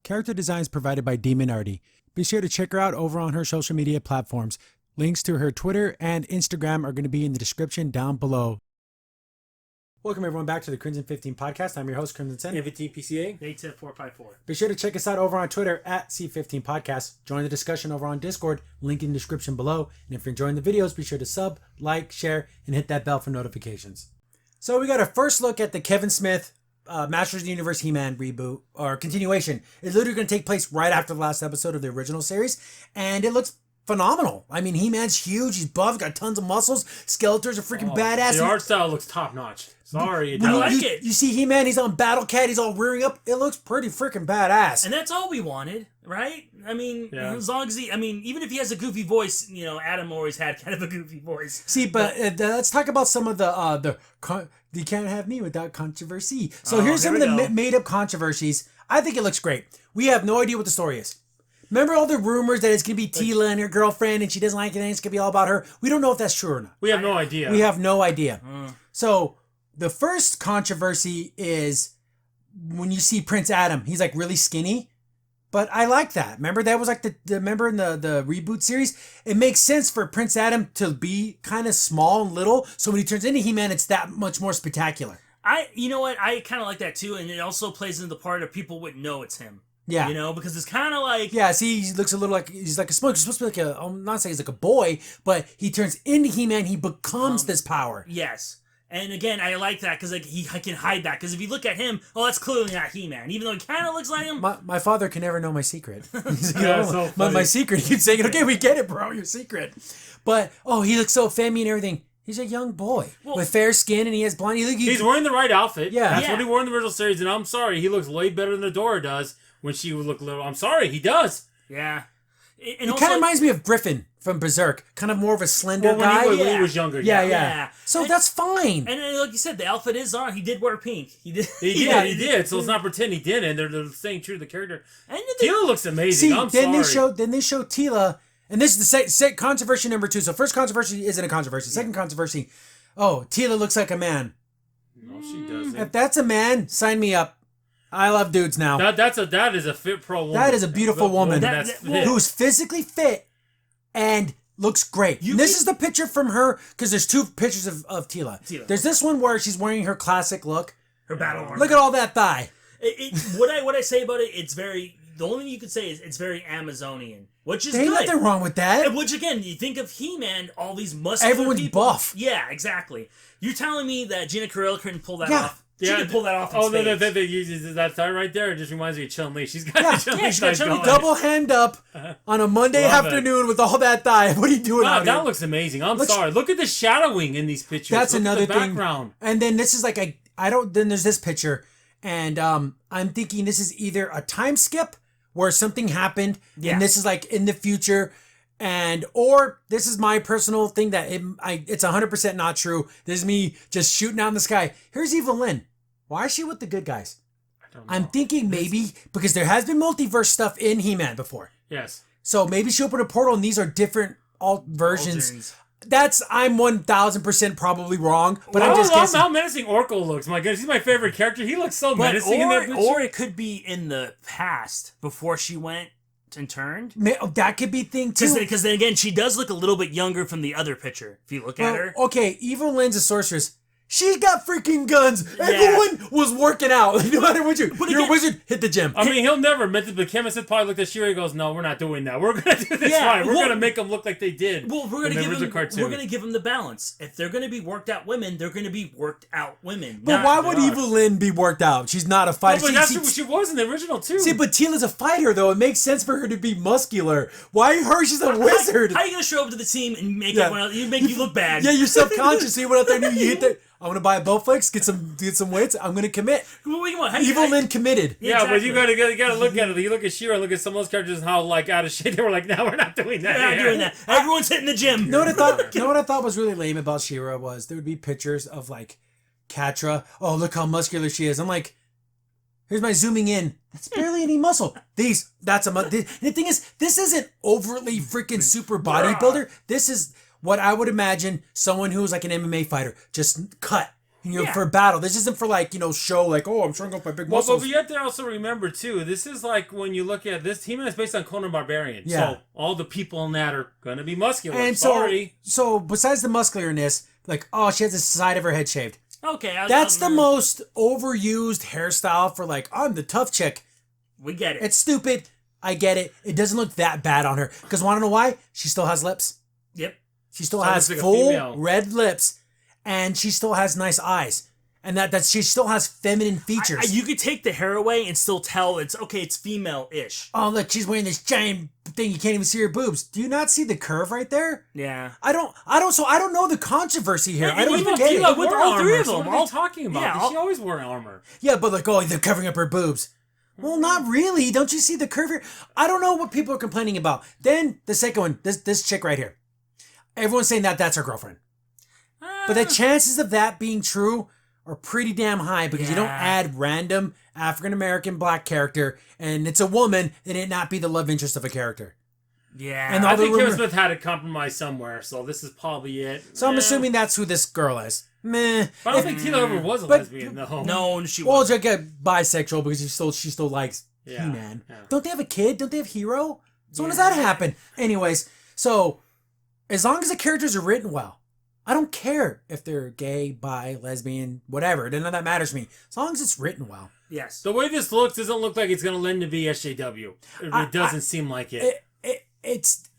Character designs provided by Demon Artie. Be sure to check her out over on her social media platforms. Links to her Twitter and Instagram are going to be in the description down below. Welcome everyone back to the Crimson 15 podcast. I'm your host, Crimson Sen. 15 PCA. 810-454. Be sure to check us out over on Twitter at C15 Podcast. Join the discussion over on Discord, link in the description below. And if you're enjoying the videos, be sure to sub, like, share, and hit that bell for notifications. So we got a first look at the Kevin Smith Masters of the Universe He-Man reboot, or continuation. It's literally going to take place right after the last episode of the original series. And it looks phenomenal. I mean, He-Man's huge, he's buff, got tons of muscles. Skeletor's a freaking badass. The art style looks top notch. Sorry, I like it. You see He-Man, he's on Battle Cat, he's all rearing up. It looks pretty freaking badass. And that's all we wanted, right? I mean, as long as even if he has a goofy voice, Adam always had kind of a goofy voice. See, but let's talk about some of you can't have me without controversy. So here's some of the made-up controversies. I think it looks great. We have no idea what the story is. Remember all the rumors that it's going to be Teela and her girlfriend and she doesn't like it and it's going to be all about her? We don't know if that's true or not. We have no idea. We have no idea. So the first controversy is when you see Prince Adam, he's like really skinny. But I like that. Remember that was like remember in the reboot series? It makes sense for Prince Adam to be kind of small and little. So when he turns into He-Man, it's that much more spectacular. You know what? I kind of like that too. And it also plays into the part of people wouldn't know it's him. Yeah. Because it's kind of like... Yeah, see, he looks a little like... He's like a smoke. He's supposed to be like I'm not saying he's like a boy, but he turns into He-Man. He becomes this power. Yes. And again, I like that because I can hide that. Because if you look at him, that's clearly not He-Man. Even though he kind of looks like him. My father can never know my secret. So my secret. He keeps saying, okay, we get it, bro. Your secret. But, he looks so femmy and everything. He's a young boy with fair skin and he has blonde... He's wearing the right outfit. Yeah. That's what he wore in the original series. And I'm sorry, he looks way better than Adora does. When she would look little. I'm sorry, he does. Yeah. It kind of reminds me of Griffin from Berserk. Kind of more of a slender guy. When he was younger. Yeah. So that's fine. And like you said, the outfit is on. He did wear pink. He did. He did. So let's not pretend he didn't. They're staying true to the character. And Teela looks amazing. See, I'm sorry. Then they show Teela, and this is the controversy number 2. So first controversy isn't a controversy. Second controversy, Teela looks like a man. No, she doesn't. If that's a man, sign me up. I love dudes now. That is a fit pro woman. That is a beautiful woman fit. Who's physically fit and looks great. This is the picture from her, because there's 2 pictures of Teela. There's this one where she's wearing her classic look. Her battle armor. Look at all that thigh. What I say about it, it's very... The only thing you could say is it's very Amazonian, which is good. There's nothing wrong with that. Which, again, you think of He-Man, all these muscular Everyone's people. buff. Yeah, exactly. You're telling me that Gina Carrera couldn't pull that off? She could pull that off in spades. That tie right there, it just reminds me of Chun-Li. She's got Chun-Li double hand up on a Monday afternoon with all that thigh. What are you doing out here? That looks amazing. I'm sorry. Look at the shadowing in these pictures. That's another thing. Background. And then this is like then there's this picture, and I'm thinking this is either a time skip where something happened, and this is like in the future, or this is my personal thing that it's 100% not true. This is me just shooting out in the sky. Here's Evelyn. Why is she with the good guys? I don't know. I'm thinking maybe because there has been multiverse stuff in He-Man before. Yes. So maybe she opened a portal and these are different versions. I'm 1,000% probably wrong, but I'm just guessing. How menacing Orko looks. My goodness, he's my favorite character. He looks so menacing in that picture. Or it could be in the past before she went and turned. That could be thing too. Because then again, she does look a little bit younger from the other picture. If you look at her. Okay, Evelyn's a sorceress. She's got freaking guns. Everyone was working out. No matter what you're a wizard, hit the gym. I mean, he'll never admit it. The chemist probably looked at Shira and goes, no, we're not doing that. We're going to do this right. We're going to make them look like they did. Well, we're going to give them the balance. If they're going to be worked out women, they're going to be worked out women. But why would Evelyn be worked out? She's not a fighter. Well, but that's what she was in the original, too. See, but Teela's a fighter, though. It makes sense for her to be muscular. Why her? She's a wizard. How are you going to show up to the team and make everyone else, you look bad? Yeah, you're subconscious. You went out there and you hit the... I want to buy a Bowflex, get some weights. I'm going to commit. Evelyn committed. Yeah, exactly. But you got to look at it. You look at She-Ra, look at some of those characters and how out of shape they were. Like, no, we're not doing that. We're not doing that. Everyone's hitting the gym. You know what I thought was really lame about She-Ra was there would be pictures of like Catra. Oh, look how muscular she is. I'm like, here's my zooming in. That's barely any muscle. And the thing is, this isn't overtly freaking super bodybuilder. This is what I would imagine someone who's like an MMA fighter, just cut. for battle. This isn't for like, show like, oh, I'm showing off my big muscles. But you have to also remember too, this is like when you look at this, He-Man is based on Conan Barbarian. Yeah. So all the people in that are going to be muscular. And so besides the muscularness, like, oh, she has the side of her head shaved. Okay. That's the most overused hairstyle for like, I'm the tough chick. We get it. It's stupid. I get it. It doesn't look that bad on her. Because want to know why? She still has lips. Yep. She still has like full red lips. And she still has nice eyes. And that she still has feminine features. You could take the hair away and still tell it's female-ish. Oh, look, she's wearing this giant thing. You can't even see her boobs. Do you not see the curve right there? Yeah. I don't know the controversy here. I don't even get it. with all three of so them. What are they talking about? Yeah, She always wore armor. Yeah, but like, oh, they're covering up her boobs. Well, not really. Don't you see the curve here? I don't know what people are complaining about. Then the second one, this chick right here. Everyone's saying that that's her girlfriend. But the chances of that being true are pretty damn high because you don't add random African-American black character and it's a woman and it not be the love interest of a character. Yeah. And I think Kevin Smith had to compromise somewhere, so this is probably it. So I'm assuming that's who this girl is. Meh. But I don't think Tila ever was a lesbian, though. No, she well, was. Well, like bisexual because she still likes He-Man. Yeah. Don't they have a kid? Don't they have Hero? So when does that happen? Anyways, so as long as the characters are written well, I don't care if they're gay, bi, lesbian, whatever. None of that matters to me. As long as it's written well. Yes. The way this looks doesn't look like it's going to lend to be SJW. It doesn't seem like it.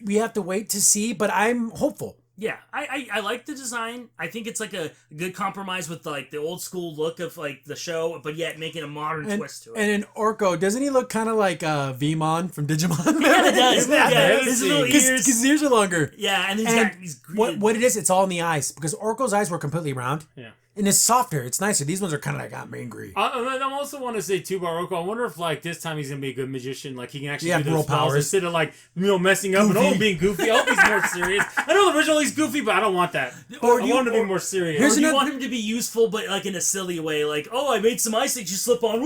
We have to wait to see, but I'm hopeful. Yeah, I like the design. I think it's like a good compromise with like the old school look of like the show, but yet making a modern twist to it. And in Orko, doesn't he look kind of like Vmon from Digimon? Yeah, it does. Yeah, his little ears. Because his ears are longer. Yeah, and he's green. What it is, it's all in the eyes. Because Orko's eyes were completely round. Yeah. And it's softer. It's nicer. These ones are kind of like angry. I also want to say too about Orko. I wonder if like this time he's gonna be a good magician. Like he can actually do real those powers instead of like messing up goofy. and being goofy. I hope he's more serious. I know originally he's goofy, but I don't want that. I want him to be more serious. Or do you want him to be useful, but like in a silly way? Like, oh, I made some ice that you slip on.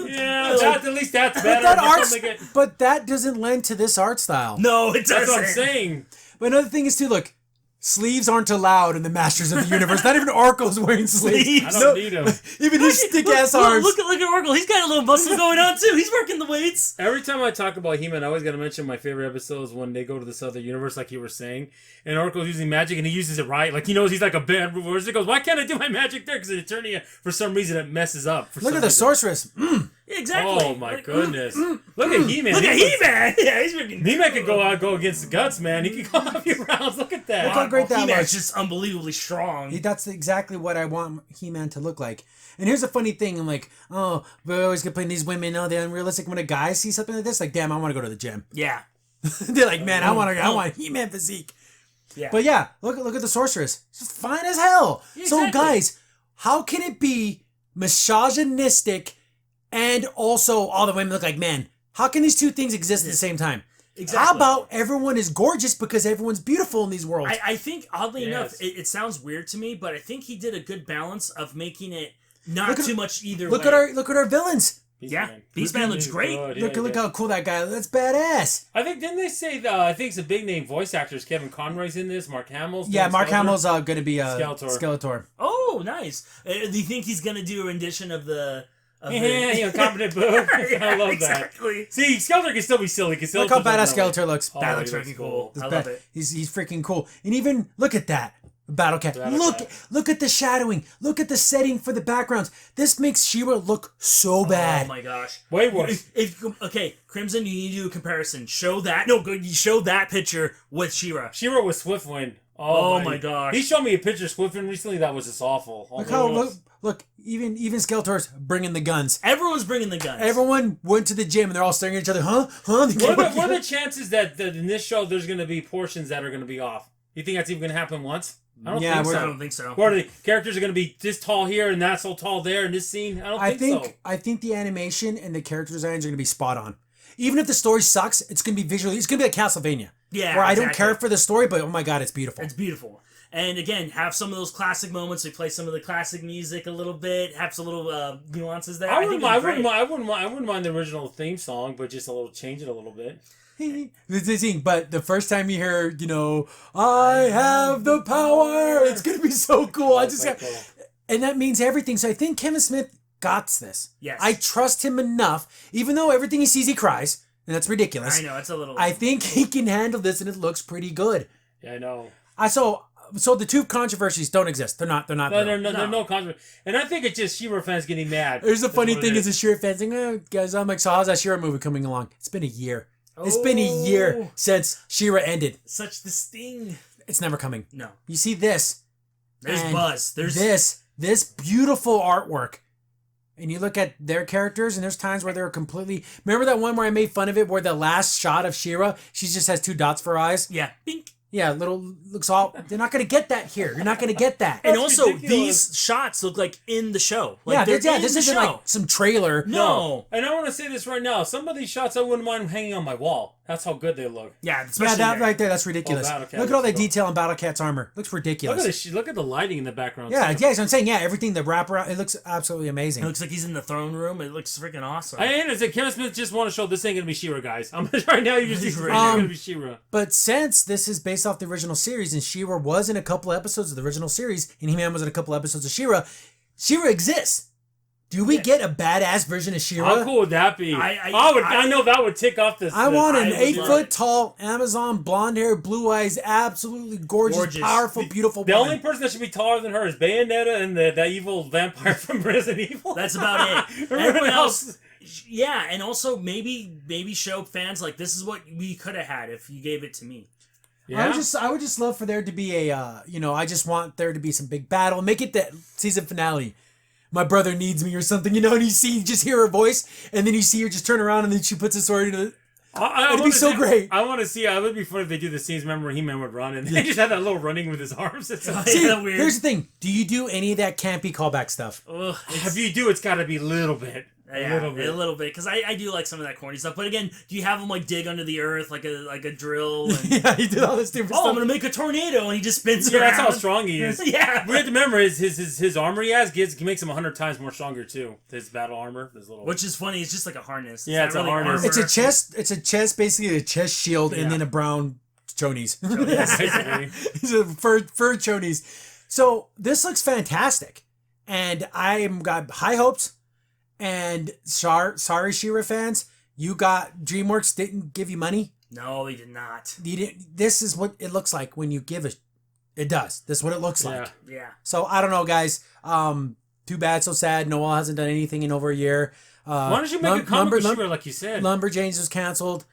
Yeah, at least that's better. But that doesn't lend to this art style. No, it doesn't. That's what I'm saying. But another thing is too, look. Sleeves aren't allowed in the Masters of the Universe. Not even Orko's wearing sleeves. I don't need them. Even his stick-ass arms. Look at Orko. He's got a little muscle going on, too. He's working the weights. Every time I talk about He-Man, I always got to mention my favorite episodes when they go to this other universe, like you were saying. And Orko's using magic, and he uses it right. Like, he knows he's like a bad reverse. He goes, why can't I do my magic there? Because the attorney, for some reason, it messes up. Look at the sorceress. Exactly. Oh, my goodness. Look at He-Man. Look at He-Man. Yeah, he's freaking... He-Man could go against the Guts, man. He could go a few rounds. Look at that. Look how great that He-Man's was. just unbelievably strong. That's exactly what I want He-Man to look like. And here's a funny thing. I'm like, oh, we're always complaining these women, oh, they're unrealistic. When a guy sees something like this, like, damn, I want to go to the gym. Yeah. They're like, man, I want He-Man physique. Yeah. But yeah, look at the sorceress. She's fine as hell. Yeah, exactly. So guys, how can it be misogynistic and also all the women look like men? How can these two things exist at the same time? Exactly. How about everyone is gorgeous because everyone's beautiful in these worlds? I think, oddly enough, it sounds weird to me, but I think he did a good balance of making it not too much either way. Look at our villains. Beastman looks great. Look how cool that guy. That's badass. I think didn't they say I think it's a big name voice actors. Kevin Conroy's in this. Mark Hamill's. Yeah, Mark Hamill's going to be Skeletor. Oh, nice. Do you think he's going to do a rendition of the? Competent boo. I love exactly. that. See, Skeletor can still be silly. Look how badass Skeletor looks. That looks freaking cool. I love it. He's freaking cool. And even look at that. Battle Cat. Look at the shadowing. Look at the setting for the backgrounds. This makes She-Ra look so bad. Oh my gosh. Way worse. Okay, Crimson, you need to do a comparison. Show that picture with She-Ra. She-Ra with Swiftwind. Oh my gosh. He showed me a picture of Swiftwind recently that was just awful. Look, even Skeletor's bringing the guns. Everyone's bringing the guns. Everyone went to the gym and they're all staring at each other. Huh? What are the chances that in this show there's going to be portions that are going to be off? You think that's even going to happen once? I don't think so. Or the characters are going to be this tall here and that so tall there in this scene? I don't think so. I think the animation and the character designs are going to be spot on. Even if the story sucks, it's going to be visually. It's going to be like Castlevania. Yeah, where I don't care for the story, but oh my god, it's beautiful. It's beautiful. And again, have some of those classic moments. We play some of the classic music a little bit. Have some little nuances there. I wouldn't mind the original theme song, but just change it a little bit. But the first time you hear, I have the power, it's gonna be so cool. And that means everything. So I think Kevin Smith got this. Yes. I trust him enough, even though everything he sees he cries, and that's ridiculous. I know, it's a little... I think he can handle this, and it looks pretty good. Yeah, I know. So the two controversies don't exist. They're not. There's no controversy. And I think it's just She-Ra fans getting mad. There's a funny thing is the She-Ra fans saying, guys, I'm like, so how's that She-Ra movie coming along? It's been a year. It's been a year since She-Ra ended. Such the sting. It's never coming. No. You see this. There's buzz. There's this beautiful artwork. And you look at their characters, and there's times where they're completely... Remember that one where I made fun of it, where the last shot of She-Ra, she just has 2 dots for her eyes? Yeah. Bink. Yeah, looks all... They're not going to get that here. You're not going to get that. And also, these shots look like in the show. Like this isn't like some trailer. No. And I want to say this right now. Some of these shots I wouldn't mind hanging on my wall. That's how good they look. Yeah, that right there, that's ridiculous. Look at all that detail on Battle Cat's armor. Looks ridiculous. Look at the lighting in the background. Yeah, so I'm saying, everything, the wraparound, it looks absolutely amazing. It looks like he's in the throne room. It looks freaking awesome. I understand. Kevin Smith just want to show this ain't going to be She-Ra, guys. Right now, you just going to be She-Ra. But since this is based off the original series, and She-Ra was in a couple episodes of the original series, and He-Man was in a couple episodes of She-Ra, She-Ra exists. Do we get a badass version of She-Ra? How cool would that be? I know that would tick off this. I want an 8-foot-tall Amazon, blonde hair, blue eyes, absolutely gorgeous. Powerful, beautiful The woman. only person that should be taller than her is Bayonetta and that evil vampire from Resident Evil. That's about it. Everyone else... Yeah, and also maybe show fans like, this is what we could have had if you gave it to me. Yeah. I would just love for there to be I just want there to be some big battle. Make it the season finale. My brother needs me or something, and you just hear her voice, and then you see her just turn around, and then she puts a sword into the... It'd be so great. I want to see, it would be fun if they do the scenes, remember when He-Man would run, and they just had that little running with his arms. It's weird. Here's the thing. Do you do any of that campy callback stuff? If you do, it's got to be a little bit. Yeah, a little bit, because I do like some of that corny stuff. But again, do you have him like dig under the earth like a drill? And... yeah, he did all this stupid stuff. I'm gonna make a tornado, and he just spins around. Yeah, that's how strong he is. Yeah, we have to remember his armor he makes him 100 times more stronger too. His battle armor, which is funny. It's just like a harness. It's a harness. Armor. It's a chest. It's a chest, basically a chest shield, and then a brown chonies. He's a fur chonies. So this looks fantastic, and I've got high hopes. And sorry, She-Ra fans, DreamWorks didn't give you money. No, they did not. This is what it looks like when you give it. It does. This is what it looks like. Yeah. So I don't know, guys. Too bad, so sad. Noel hasn't done anything in over a year. Why don't you make a comic with She-Ra like you said? Lumberjanes was canceled.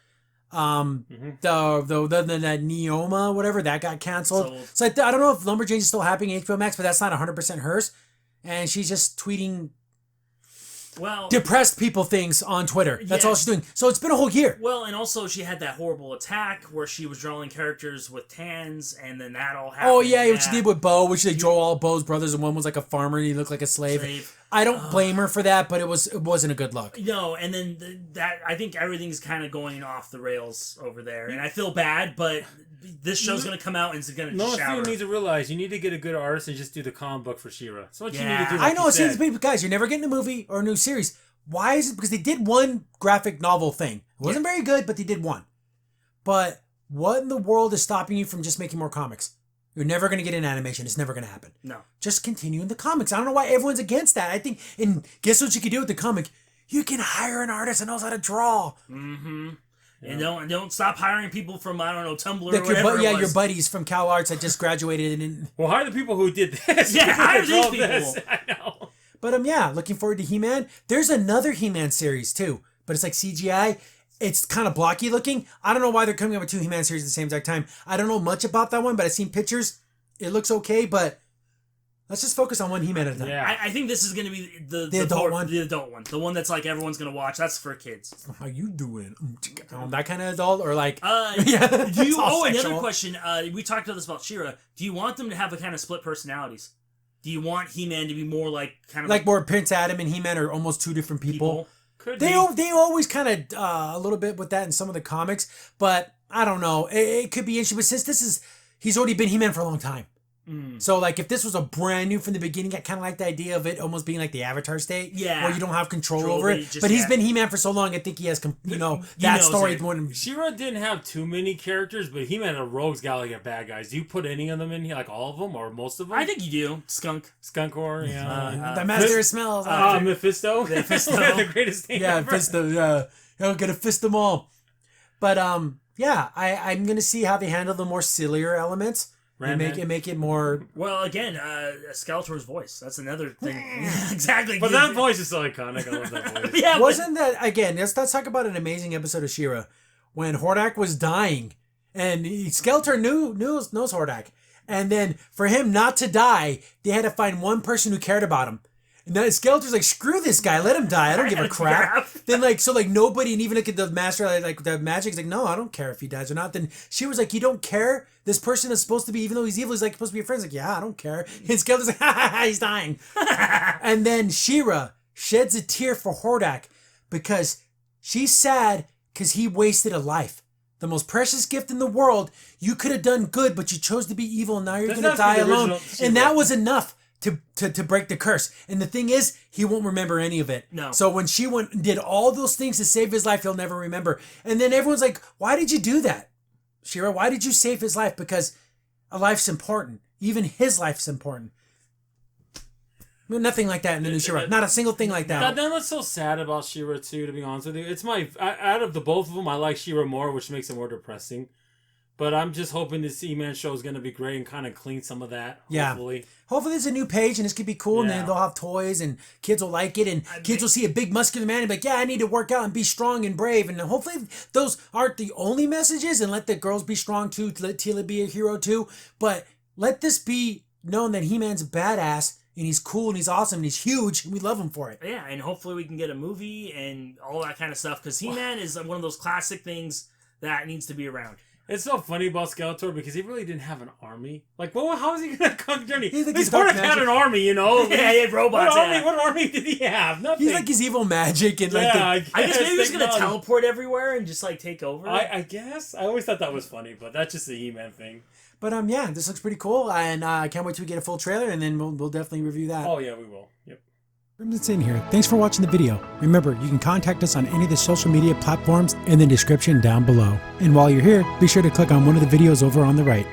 The that Neoma, whatever, that got canceled. So I don't know if Lumberjanes is still happening HBO Max, but that's not 100% hers. And she's just tweeting depressed people things on Twitter. That's all she's doing. So it's been a whole year. Well, and also she had that horrible attack where she was drawing characters with tans, and then that all happened. Oh yeah, what she did with Bo, which they drew all Bo's brothers, and one was like a farmer and he looked like a slave. I don't blame her for that, but it wasn't a good look. No, and then I think everything's kind of going off the rails over there, and I feel bad, but this show's going to come out and it's going to just shower. You need to realize you need to get a good artist and just do the comic book for She-Ra. That's what you need to do. Like I know. See, guys, you're never getting a movie or a new series. Why is it? Because they did one graphic novel thing. It wasn't very good, but they did one. But what in the world is stopping you from just making more comics? You're never going to get an animation. It's never going to happen. No. Just continue in the comics. I don't know why everyone's against that. I think, and guess what you can do with the comic? You can hire an artist that knows how to draw. Mm-hmm. Yeah. And don't stop hiring people from, I don't know, Tumblr or whatever your buddies from Cal Arts that just graduated. Well, hire the people who did this. Yeah, hire these people. I know. But looking forward to He-Man. There's another He-Man series too, but it's like CGI. It's kind of blocky looking. I don't know why they're coming up with 2 He-Man series at the same exact time. I don't know much about that one, but I've seen pictures. It looks okay, but let's just focus on one He-Man at a time. Yeah. I think this is going to be the adult one. The adult one. The one that's like everyone's going to watch. That's for kids. How you doing? That kind of adult or like... Another question. We talked about this about She-Ra. Do you want them to have a kind of split personalities? Do you want He-Man to be more like kind of... Like more Prince Adam and He-Man are almost 2 different people? They always kind of a little bit with that in some of the comics, but I don't know. It could be interesting, but since he's already been He-Man for a long time. So, like, if this was a brand new from the beginning, I kind of like the idea of it almost being like the Avatar state. Yeah. Where you don't have control over it. But he's been He-Man for so long, I think he has, that story. She-Ra didn't have too many characters, but He-Man and Rogue's Gallery of bad guys. Do you put any of them in here? Like, all of them or most of them? I think you do. Skunkor, yeah. The Master of Smells. Mephisto. The greatest name ever. Mephisto, yeah. I'm going to fist them all. But, yeah, I'm going to see how they handle the more sillier elements. And make it more. Well, again, Skeletor's voice. That's another thing. Exactly. But that voice is so iconic. I love that voice. Yeah, wasn't that again? Let's talk about an amazing episode of She-Ra when Hordak was dying, and Skeletor knows Hordak, and then for him not to die, they had to find one person who cared about him. And then Skeletor's like, screw this guy, let him die. I don't give a crap. Then nobody, and even like the master, like the magic's like, no, I don't care if he dies or not. Then she was like, you don't care? This person is supposed to be, even though he's evil, he's like supposed to be your friend. He's like, yeah, I don't care. And Skeletor's like, ha, he's dying. And then She-Ra sheds a tear for Hordak because she's sad because he wasted a life. The most precious gift in the world. You could have done good, but you chose to be evil, and now you're going to die alone. And that was enough to break the curse. And the thing is, he won't remember any of it. No. So when she went and did all those things to save his life, he'll never remember. And then everyone's like, why did you do that, She-Ra? Why did you save his life? Because a life's important. Even his life's important. Nothing like that in the new She-Ra. Not a single thing like that. Then what's so sad about She-Ra too, to be honest with you, it's out of the both of them, I like She-Ra more, which makes it more depressing. But I'm just hoping this E-Man show is going to be great and kind of clean some of that, hopefully. Hopefully there's a new page and this could be cool, and then they'll have toys and kids will like it, and kids will see a big muscular man and be like, yeah, I need to work out and be strong and brave. And hopefully those aren't the only messages, and let the girls be strong too, let Tila be a hero too. But let this be known that He-Man's a badass, and he's cool and he's awesome and he's huge, and we love him for it. Yeah, and hopefully we can get a movie and all that kind of stuff, because He-Man is one of those classic things that needs to be around. It's so funny about Skeletor because he really didn't have an army. Like, well, how is he going to conquer journey? He's Hordak had an army, you know? Yeah, he had robots. What army did he have? Nothing. He's like his evil magic. And I guess maybe he was going to teleport everywhere and just like take over. I guess. I always thought that was funny, but that's just a He-Man thing. But yeah, this looks pretty cool, and I can't wait till we get a full trailer, and then we'll definitely review that. Oh yeah, we will. Yep. That's in here. Thanks for watching the video. Remember, you can contact us on any of the social media platforms in the description down below. And while you're here, be sure to click on one of the videos over on the right.